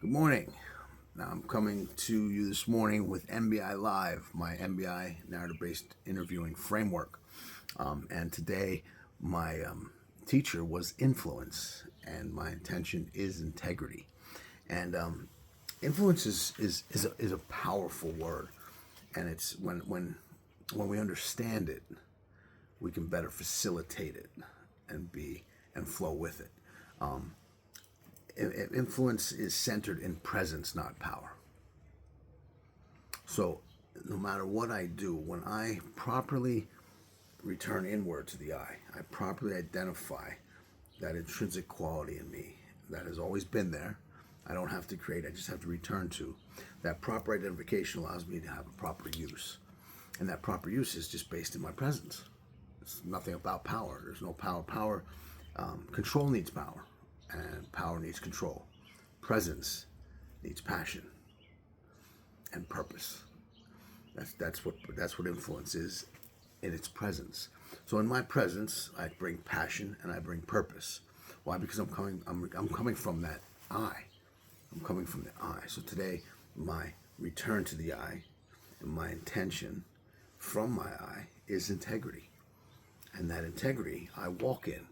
Good morning. Now I'm coming to you this morning with NBI Live, my NBI narrative-based interviewing framework. And today, my teacher was influence, and my intention is integrity. And influence is a powerful word, and it's when we understand it, we can better facilitate it and flow with it. Influence is centered in presence, not power. So no matter what I do, when I properly return inward to the I properly identify that intrinsic quality in me that has always been there. I don't have to create, I just have to return to. That proper identification allows me to have a proper use. And that proper use is just based in my presence. It's nothing about power. There's no power. Control needs power, and power needs control. Presence needs passion and purpose. That's what influence is in its presence. So in my presence, I bring passion and I bring purpose. Why? Because I'm coming from that I. I'm coming from the I. So today, my return to the I and my intention from my I is integrity. And that integrity I walk in,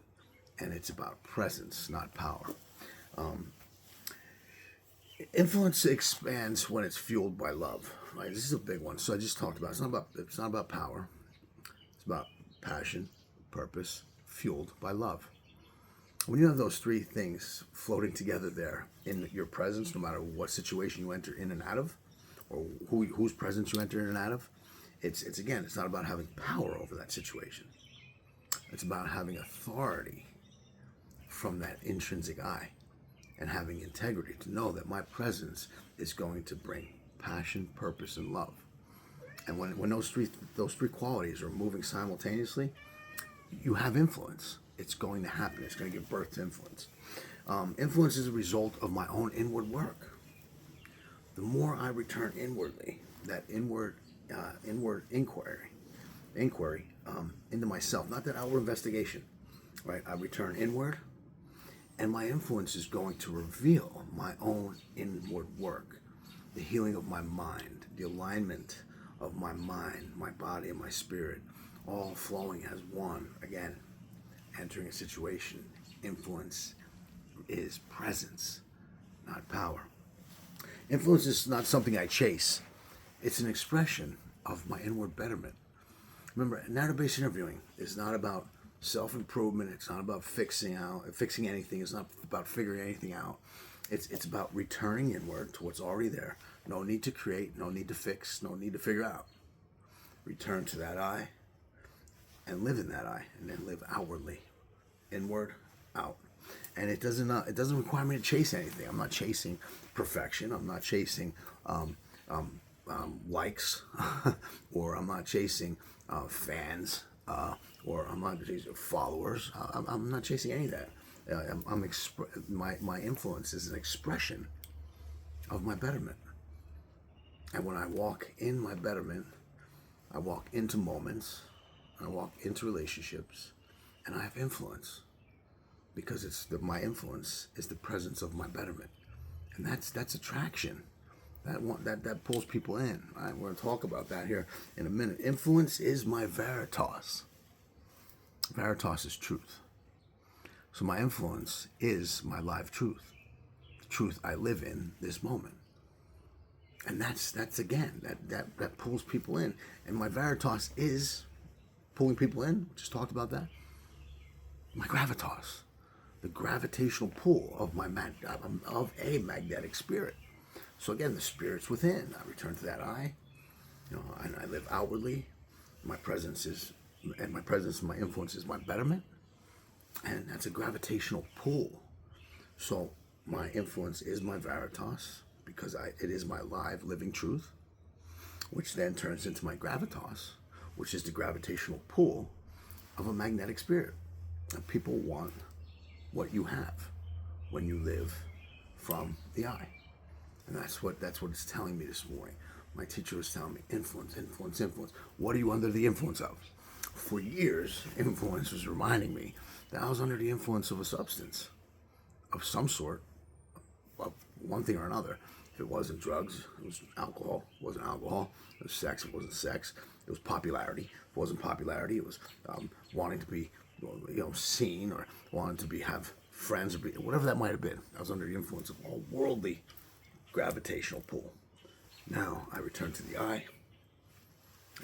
and it's about presence, not power. Influence expands when it's fueled by love. Right? This is a big one. So I just talked about it's not about power. It's about passion, purpose, fueled by love. When you have those three things floating together there in your presence, no matter what situation you enter in and out of, or whose presence you enter in and out of, it's not about having power over that situation. It's about having authority from that intrinsic I and having integrity to know that my presence is going to bring passion, purpose, and love. And when those three qualities are moving simultaneously, you have influence. It's going to happen. It's going to give birth to influence. Influence is a result of my own inward work. The more I return inwardly, that inward inquiry into myself, not that outward investigation, right? I return inward, and my influence is going to reveal my own inward work, the healing of my mind, the alignment of my mind, my body, and my spirit, all flowing as one. Again, entering a situation. Influence is presence, not power. Influence is not something I chase. It's an expression of my inward betterment. Remember, narrative-based interviewing is not about self-improvement. It's not about fixing anything. It's not about figuring anything out. It's about returning inward to what's already there. No need to create, no need to fix, no need to figure out. Return to that I and live in that I, and then live outwardly, inward, out. And it doesn't require me to chase anything. I'm not chasing perfection. I'm not chasing likes, or I'm not chasing fans, or I'm not chasing followers. I'm not chasing any of that. My influence is an expression of my betterment. And when I walk in my betterment, I walk into moments, I walk into relationships, and I have influence because my influence is the presence of my betterment, and that's attraction. That pulls people in. Right? We're going to talk about that here in a minute. Influence is my veritas. Veritas is truth. So my influence is my live truth, the truth I live in this moment. And that's again, that pulls people in. And my veritas is pulling people in. We just talked about that. My gravitas, the gravitational pull of of a magnetic spirit. So again, the spirit's within. I return to that I, and I live outwardly. My presence, my influence is my betterment, and that's a gravitational pull. So my influence is my veritas because it is my live living truth, which then turns into my gravitas, which is the gravitational pull of a magnetic spirit. And people want what you have when you live from the I. And that's what it's telling me this morning. My teacher was telling me, influence. What are you under the influence of? For years, influence was reminding me that I was under the influence of a substance of some sort, of one thing or another. If it wasn't drugs, it was alcohol. It wasn't alcohol. It was sex. It wasn't sex. It was popularity. If it wasn't popularity, it was wanting to be, seen, or wanting to have friends, or whatever that might have been. I was under the influence of all worldly gravitational pull. Now I return to the I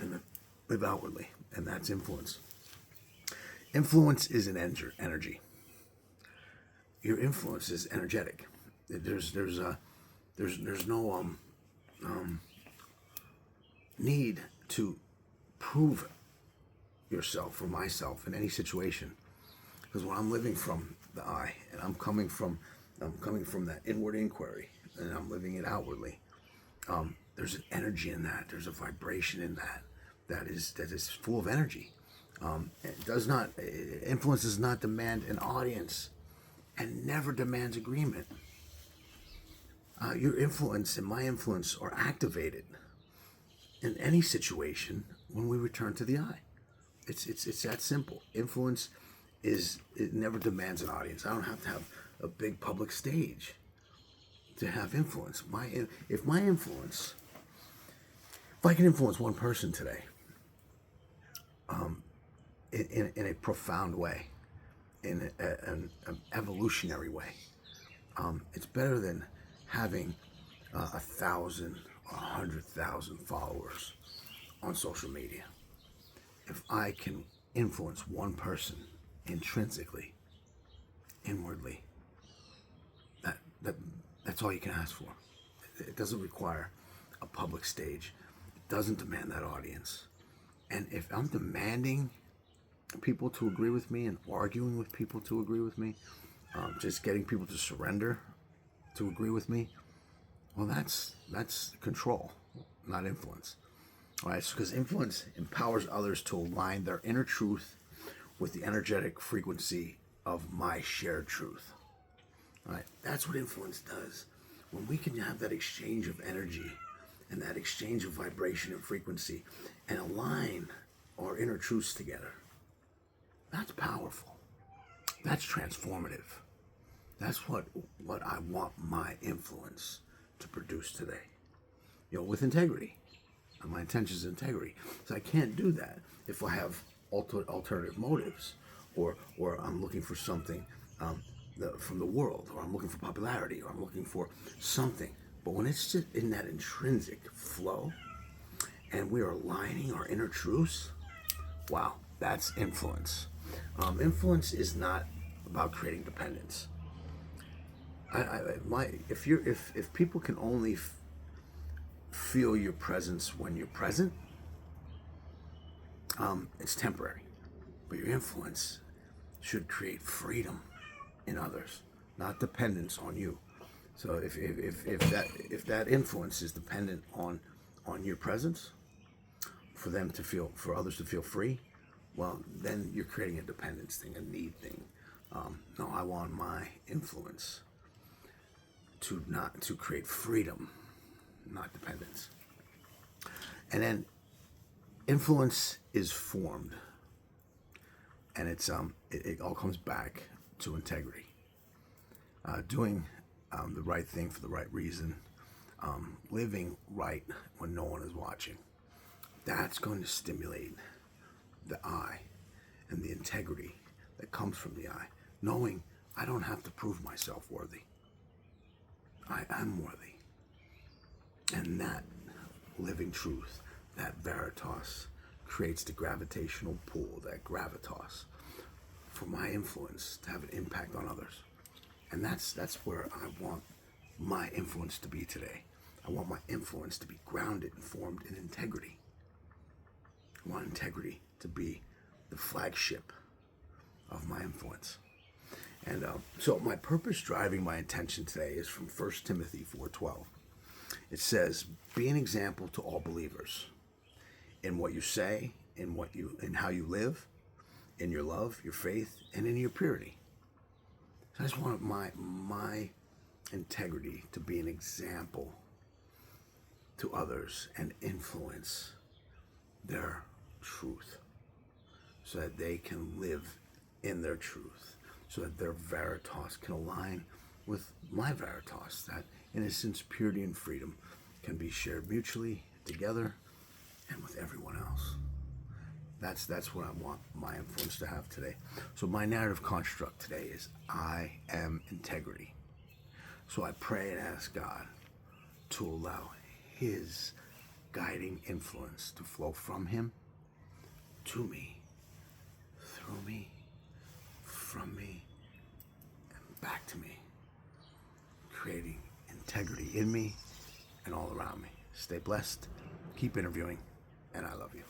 and live outwardly, and that's influence. Influence is an energy. Your influence is energetic. There's no need to prove yourself or myself in any situation, because when I'm living from the I and I'm coming from that inward inquiry and I'm living it outwardly, there's an energy in that. There's a vibration in that is full of energy. Influence does not demand an audience and never demands agreement. Your influence and my influence are activated in any situation when we return to the I. It's that simple. Influence it never demands an audience. I don't have to have a big public stage to have influence. If I can influence one person today, in a profound way, in an evolutionary way, it's better than having 1,000 or 100,000 followers on social media. If I can influence one person intrinsically, inwardly, that's all you can ask for. It doesn't require a public stage. It doesn't demand that audience. And if I'm demanding people to agree with me and arguing with people to agree with me, just getting people to surrender to agree with me, well, that's control, not influence. All right, because influence empowers others to align their inner truth with the energetic frequency of my shared truth. All right, that's what influence does. When we can have that exchange of energy and that exchange of vibration and frequency and align our inner truths together, that's powerful. That's transformative. That's what I want my influence to produce today. With integrity. And my intention is integrity. So I can't do that if I have alternative motives, or I'm looking for something from the world, or I'm looking for popularity, or I'm looking for something. But when it's just in that intrinsic flow and we are aligning our inner truths, wow, that's influence. Influence is not about creating dependence. If people can only feel your presence when you're present, it's temporary. But your influence should create freedom in others, not dependence on you. So if that influence is dependent on your presence, for others to feel free, well, then you're creating a dependence thing, a need thing. No, I want my influence to create freedom, not dependence. And then influence is formed, and it all comes back to integrity. Doing the right thing for the right reason, living right when no one is watching. That's going to stimulate the I and the integrity that comes from the I, knowing I don't have to prove myself worthy. I am worthy. And that living truth, that veritas, creates the gravitational pull, that gravitas, for my influence to have an impact on others. And that's where I want my influence to be today. I want my influence to be grounded and formed in integrity. I want integrity to be the flagship of my influence. And so my purpose driving my intention today is from 1 Timothy 4:12. It says, be an example to all believers in what you say, in how you live, in your love, your faith, and in your purity. So I just want my integrity to be an example to others and influence their truth so that they can live in their truth, so that their veritas can align with my veritas, that innocence, purity, and freedom can be shared mutually, together, and with everyone else. That's what I want my influence to have today. So my narrative construct today is I am integrity. So I pray and ask God to allow His guiding influence to flow from Him to me, through me, from me, and back to me, creating integrity in me and all around me. Stay blessed, keep interviewing, and I love you.